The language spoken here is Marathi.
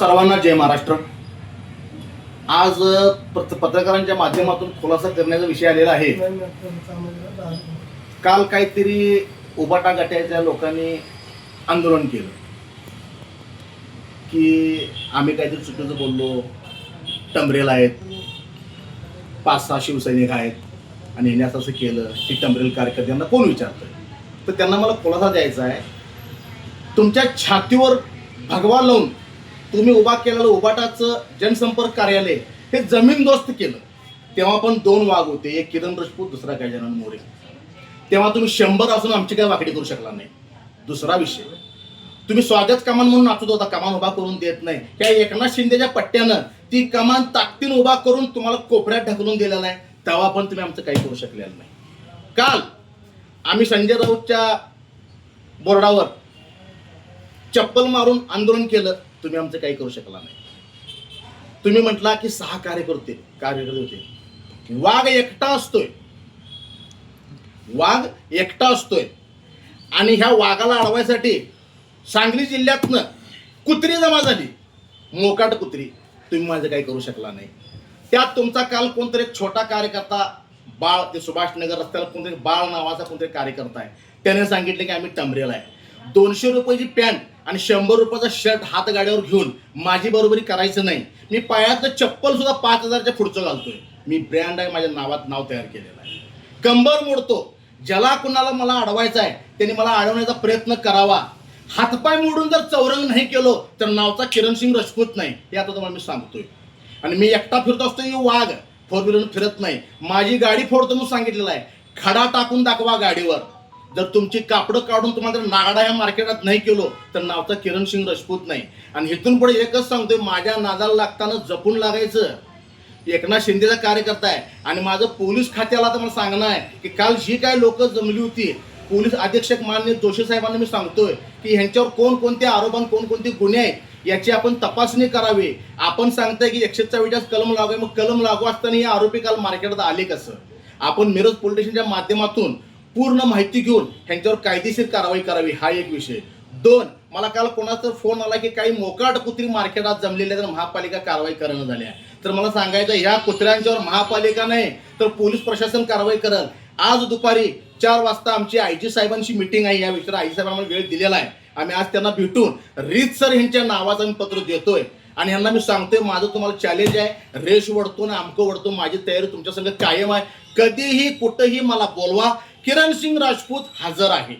सर्वांना जय महाराष्ट्र। आज पत्रकारांच्या माध्यमातून खुलासा करण्याचा विषय आलेला आहे। काल काहीतरी उबाटा गटाच्या लोकांनी आंदोलन केलं की आम्ही काहीतरी चुकीचं बोललो, टंबरेल आहेत, 5-6 शिवसैनिक आहेत आणि हिने असं केलं की टंबरेल कार्यकर्त्यांना कोण विचारतंय? तर त्यांना मला खुलासा द्यायचा आहे। तुमच्या छातीवर भगवा लावून तुम्ही उभा केलेलं उबाटाचं जनसंपर्क कार्यालय हे जमीनदोस्त केलं। तेव्हा पण 2 वाघ होते, एक किरण राजपूत, दुसरा गजानन मोरे। तेव्हा तुम्ही 100 असून आमची काय वाकडी करू शकला नाही। दुसरा विषय, तुम्ही स्वागत कमान म्हणून नाचत होता, कमान उभा करून देत नाही। त्या एकनाथ शिंदेच्या पट्ट्यानं ती कमान ताकदीने उभा करून तुम्हाला कोपऱ्यात ढकलून दिलेला आहे। तेव्हा पण तुम्ही आमचं काही करू शकलेलं नाही। काल आम्ही संजय राऊतच्या बोर्डावर चप्पल मारून आंदोलन केलं, तुम्ही आमचं काही करू शकला नाही। तुम्ही म्हटला की 6 कार्यकर्ते होते। वाघ एकटा असतोय, वाघ एकटा असतोय आणि ह्या वाघाला अडवायसाठी सांगली जिल्ह्यातनं कुत्री जमा झाली, मोकाट कुत्री। तुम्ही माझं काही करू शकला नाही। त्यात तुमचा काल कोणतरी एक छोटा कार्यकर्ता बाळ, ते सुभाषनगर रस्त्याला कोणतरी बाळ नावाचा कोणतरी कार्यकर्ता आहे, त्याने सांगितलं की आम्ही टंबरेल आहे। 200 रुपयाची पॅन्ट आणि 100 रुपयाचा शर्ट हात गाड्यावर घेऊन माझी बरोबरी करायचं नाही। मी पायातलं चप्पल सुद्धा 5000च्या पुढचं घालतोय। मी ब्रँड आहे, माझ्या नावात नाव तयार केलेलं आहे। कंबर मोडतो, ज्याला कुणाला मला अडवायचं आहे त्यांनी मला अडवण्याचा प्रयत्न करावा। हातपाय मोडून जर चौरंग नाही केलो तर नावचा किरण सिंग राजपूत नाही, हे आता तुम्हाला मी सांगतोय। आणि मी एकटा फिरतो असतो, ही वाघ 4 व्हीलर फिरत नाही। माझी गाडी फोडतो म्हणून सांगितलेलं आहे, खडा टाकून दाखवा गाडीवर। जर तुमची कापडं काढून तुम्हाला जर नागडा या मार्केटात नाही केलो तर नावचा किरण सिंग राजपूत नाही। आणि इथून पुढे एकच सांगतोय, माझ्या नादाला लागताना जपून लागायचं। एकनाथ शिंदेचा कार्यकर्ता आहे आणि माझं पोलीस खात्याला तर मला सांगणं आहे की काल जी काय लोक जमली होती, पोलीस अधीक्षक माननीय जोशी साहेबांना मी सांगतोय की ह्यांच्यावर कोणकोणते आरोप आणि कोणकोणते गुन्हे आहेत याची आपण तपासणी करावी। आपण सांगताय की 144 कलम लागू आहे, मग कलम लागू असताना हे आरोपी काल मार्केटात आले कसं? आपण मिरज पोलीस स्टेशनच्या माध्यमातून पूर्ण माहिती घेऊन ह्यांच्यावर कायदेशीर कारवाई करावी, हा एक विषय। 2, मला काल कोणाचा फोन आला की काही मोकाट कुत्री मार्केटात जमलेल्या तर महापालिका कारवाई करणं झाल्या। तर मला सांगायचं, ह्या कुत्र्यांच्यावर महापालिका नाही तर पोलीस प्रशासन कारवाई करल। आज दुपारी 4 वाजता आमची आयजी साहेबांची मीटिंग आहे, या विषयावर आयजी साहेबांना वेळ दिलेला आहे। आम्ही आज त्यांना भेटून रीतसर ह्यांच्या नावाचं मी पत्र देतोय आणि ह्यांना मी सांगतोय, माझं तुम्हाला चॅलेंज आहे, रेष वडतो ना आमकं वडतो, माझी तयारी तुमच्या संग कायम आहे। कधीही कुठंही मला बोलवा, किरण सिंग राजपूत हजर आहे।